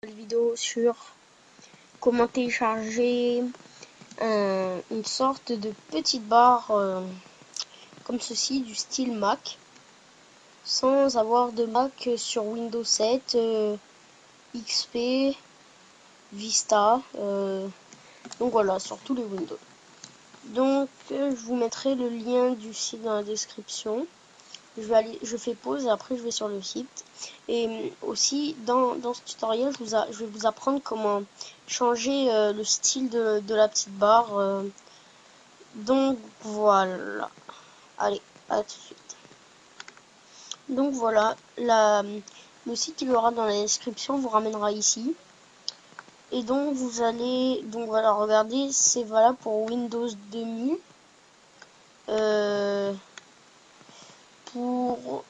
Vidéo sur comment télécharger une sorte de petite barre comme ceci du style Mac sans avoir de Mac sur Windows 7, XP, Vista, donc voilà, sur tous les Windows. Donc je vous mettrai le lien du site dans la description. Je fais pause et après je vais sur le site. Et aussi dans ce tutoriel je vais vous apprendre comment changer le style de la petite barre. Donc voilà. Allez, à tout de suite. Donc voilà, le site il y aura dans la description, vous ramènera ici. Et donc vous allez, donc voilà, regardez, c'est valable pour Windows 2000. Pour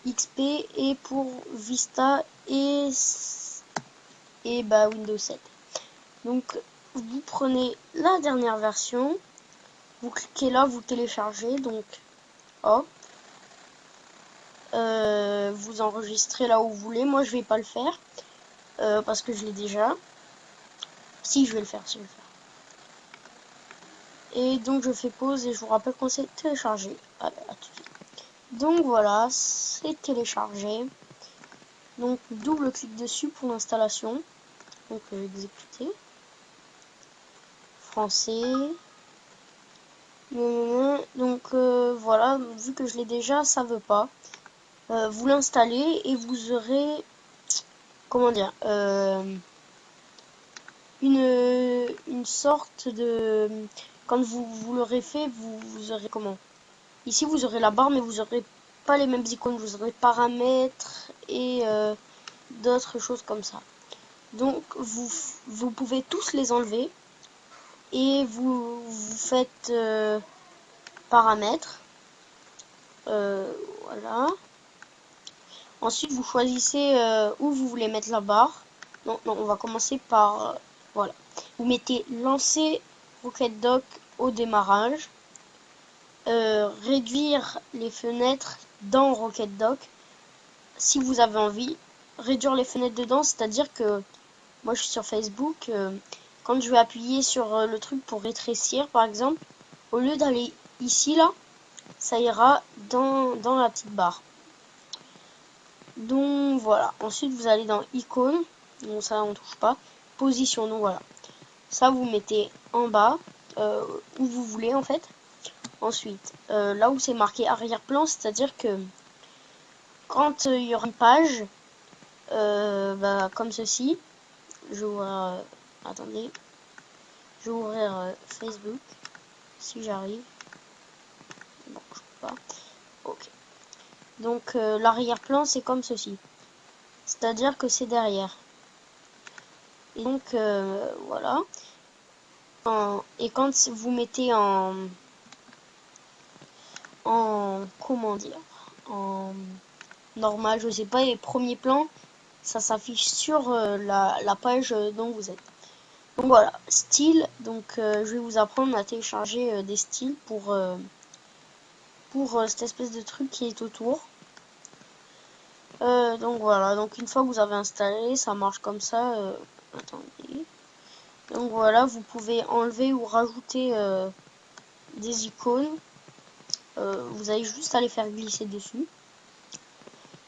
XP et pour Vista et Windows 7. Donc vous prenez la dernière version, vous cliquez là, vous téléchargez, donc hop, vous enregistrez là où vous voulez. Moi je vais pas le faire parce que je l'ai déjà. Si, je vais le faire, si, je vais le faire. Et donc je fais pause et je vous rappelle qu'on s'est téléchargé. Allez, à tout de suite. Donc voilà, c'est téléchargé. Donc double clic dessus pour l'installation. Donc exécuter. Français. Donc voilà, vu que je l'ai déjà, ça veut pas. Vous l'installez et vous aurez, comment dire, une sorte de, quand vous l'aurez fait, vous aurez comment? Ici vous aurez la barre, mais vous aurez pas les mêmes icônes, vous aurez paramètres et d'autres choses comme ça. Donc vous pouvez tous les enlever et vous faites paramètres. Voilà. Ensuite, vous choisissez où vous voulez mettre la barre. Non, on va commencer par... voilà. Vous mettez lancer RocketDock au démarrage. Réduire les fenêtres dans RocketDock. Si vous avez envie, réduire les fenêtres dedans, c'est-à-dire que moi je suis sur Facebook. Quand je vais appuyer sur le truc pour rétrécir, par exemple, au lieu d'aller ici, là, ça ira dans la petite barre. Donc voilà, ensuite vous allez dans icône, donc ça on touche pas, position, donc voilà, ça vous mettez en bas, où vous voulez en fait. Ensuite, là où c'est marqué arrière-plan, c'est-à-dire que quand il y aura une page, comme ceci, je vais ouvrir, attendez, je vais ouvrir Facebook, si j'arrive, bon je peux pas, ok. Donc l'arrière-plan c'est comme ceci, c'est-à-dire que c'est derrière. Et donc voilà. Et quand vous mettez en comment dire, en normal, je sais pas, les premiers plans, ça s'affiche sur la page dont vous êtes. Donc voilà, style. Donc je vais vous apprendre à télécharger des styles pour cette espèce de truc qui est autour. Donc voilà, donc une fois que vous avez installé, ça marche comme ça. Attendez. Donc voilà, vous pouvez enlever ou rajouter des icônes. Vous avez juste à les faire glisser dessus.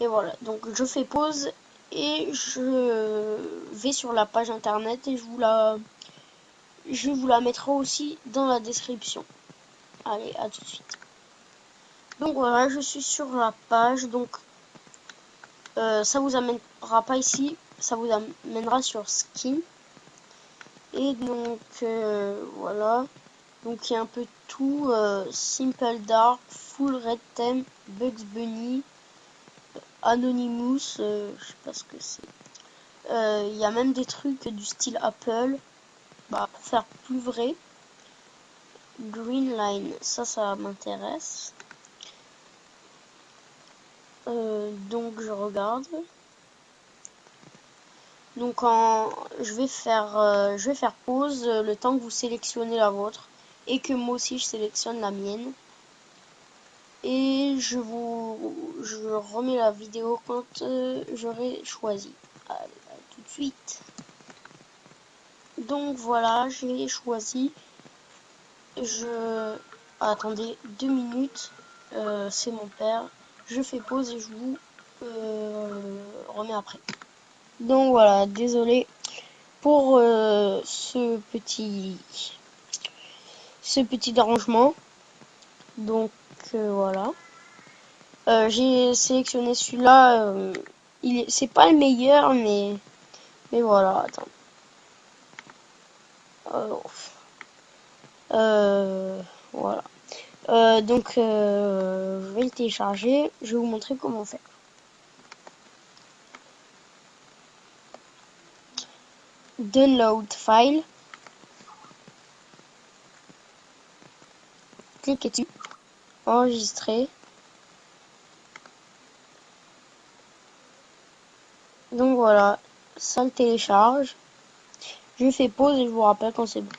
Et voilà, donc je fais pause et je vais sur la page internet et je vous la mettrai aussi dans la description. Allez, à tout de suite. Donc voilà, je suis sur la page, donc ça vous amènera pas ici, ça vous amènera sur Skin. Et donc voilà, donc il y a un peu tout, Simple Dark, Full Red Theme, Bugs Bunny, Anonymous, je sais pas ce que c'est. Il y a même des trucs du style Apple, pour faire plus vrai. Green Line, ça m'intéresse. Donc je regarde. Donc je vais faire pause le temps que vous sélectionnez la vôtre et que moi aussi je sélectionne la mienne. Et je remets la vidéo quand j'aurai choisi. Allez, suite. Donc voilà, j'ai choisi. Attendez 2 minutes. C'est mon père. Je fais pause et je vous remets après. Donc voilà, désolé pour ce petit dérangement. Donc voilà. J'ai sélectionné celui-là. C'est pas le meilleur, mais voilà. Attends. Voilà. Donc je vais le télécharger. Je vais vous montrer comment faire. Download file. Cliquez dessus. Enregistrer. Donc voilà, ça le télécharge. Je fais pause et je vous rappelle quand c'est bon.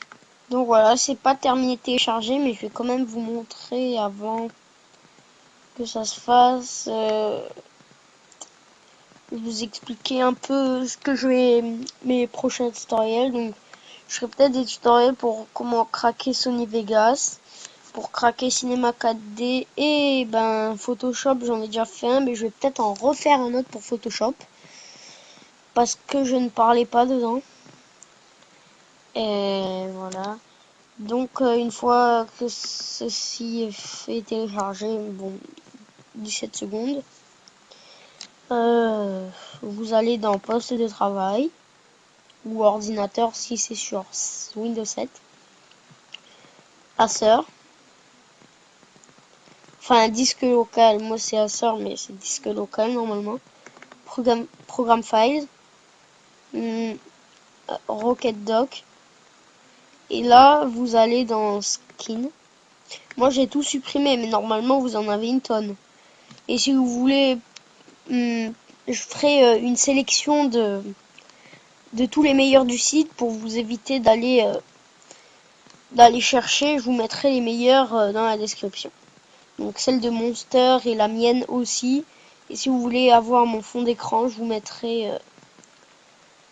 Donc voilà, c'est pas terminé de télécharger, mais je vais quand même vous montrer avant que ça se fasse. Vous expliquer un peu ce que je vais, mes prochains tutoriels. Donc je ferai peut-être des tutoriels pour comment craquer Sony Vegas, pour craquer Cinema 4D et Photoshop. J'en ai déjà fait un, mais je vais peut-être en refaire un autre pour Photoshop parce que je ne parlais pas dedans. Et voilà. Donc une fois que ceci est fait télécharger, bon, 17 secondes, vous allez dans poste de travail ou ordinateur si c'est sur Windows 7, Acer, enfin disque local, moi c'est Acer mais c'est disque local normalement, programme files, Rocket Dock, et là vous allez dans skin. Moi j'ai tout supprimé mais normalement vous en avez une tonne. Et si vous voulez, je ferai une sélection de tous les meilleurs du site pour vous éviter d'aller chercher. Je vous mettrai les meilleurs dans la description. Donc celle de Monster et la mienne aussi. Et si vous voulez avoir mon fond d'écran, je vous mettrai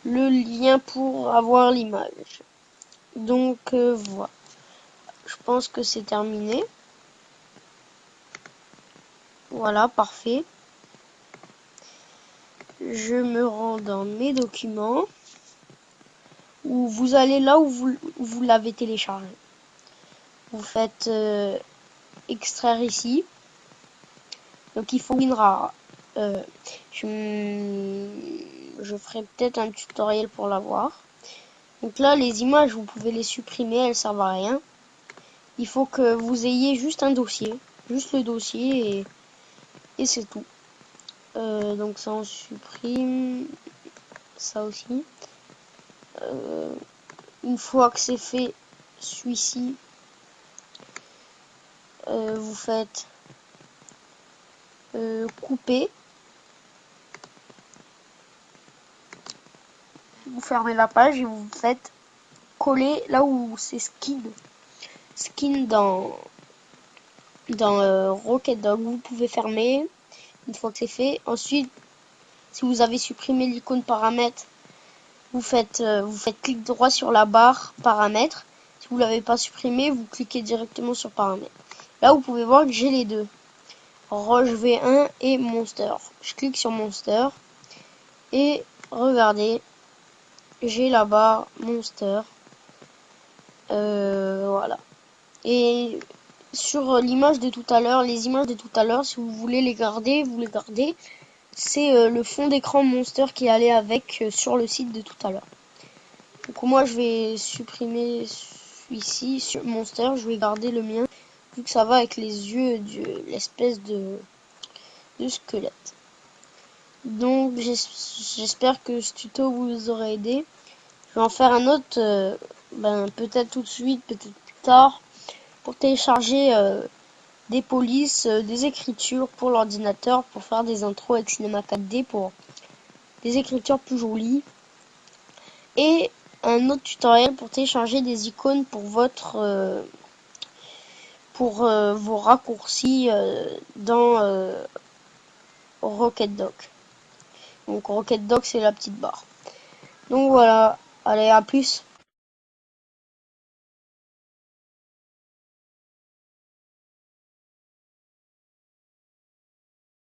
le lien pour avoir l'image. Donc voilà. Je pense que c'est terminé. Voilà, parfait. Je me rends dans mes documents. Où vous allez là où vous l'avez téléchargé. Vous faites extraire ici. Donc il faut WinRAR. Je ferai peut-être un tutoriel pour l'avoir. Donc là, les images, vous pouvez les supprimer, elles servent à rien. Il faut que vous ayez juste un dossier. Juste le dossier et c'est tout. Donc ça, on supprime. Ça aussi. Une fois que c'est fait, celui-ci, vous faites couper. Vous fermez la page et vous faites coller là où c'est skin dans Rocket Dog. Vous pouvez fermer une fois que c'est fait. Ensuite, si vous avez supprimé l'icône paramètres, vous faites clic droit sur la barre paramètres. Si vous l'avez pas supprimé, vous cliquez directement sur paramètres. Là, vous pouvez voir que j'ai les deux, Roche V1 et Monster. Je clique sur Monster et regardez, j'ai la barre Monster. Voilà. Et sur l'image de tout à l'heure, les images de tout à l'heure, si vous voulez les garder, vous les gardez. C'est le fond d'écran Monster qui allait avec sur le site de tout à l'heure. Donc moi je vais supprimer celui-ci sur Monster, je vais garder le mien vu que ça va avec les yeux de l'espèce de squelette. Donc j'espère que ce tuto vous aura aidé. Je vais en faire un autre peut-être tout de suite, peut-être plus tard, pour télécharger des polices, des écritures pour l'ordinateur, pour faire des intros avec Cinema 4D, pour des écritures plus jolies. Et un autre tutoriel pour télécharger des icônes pour votre vos raccourcis dans Rocket Dock. Donc Rocket Dock, c'est la petite barre. Donc voilà, allez, à plus.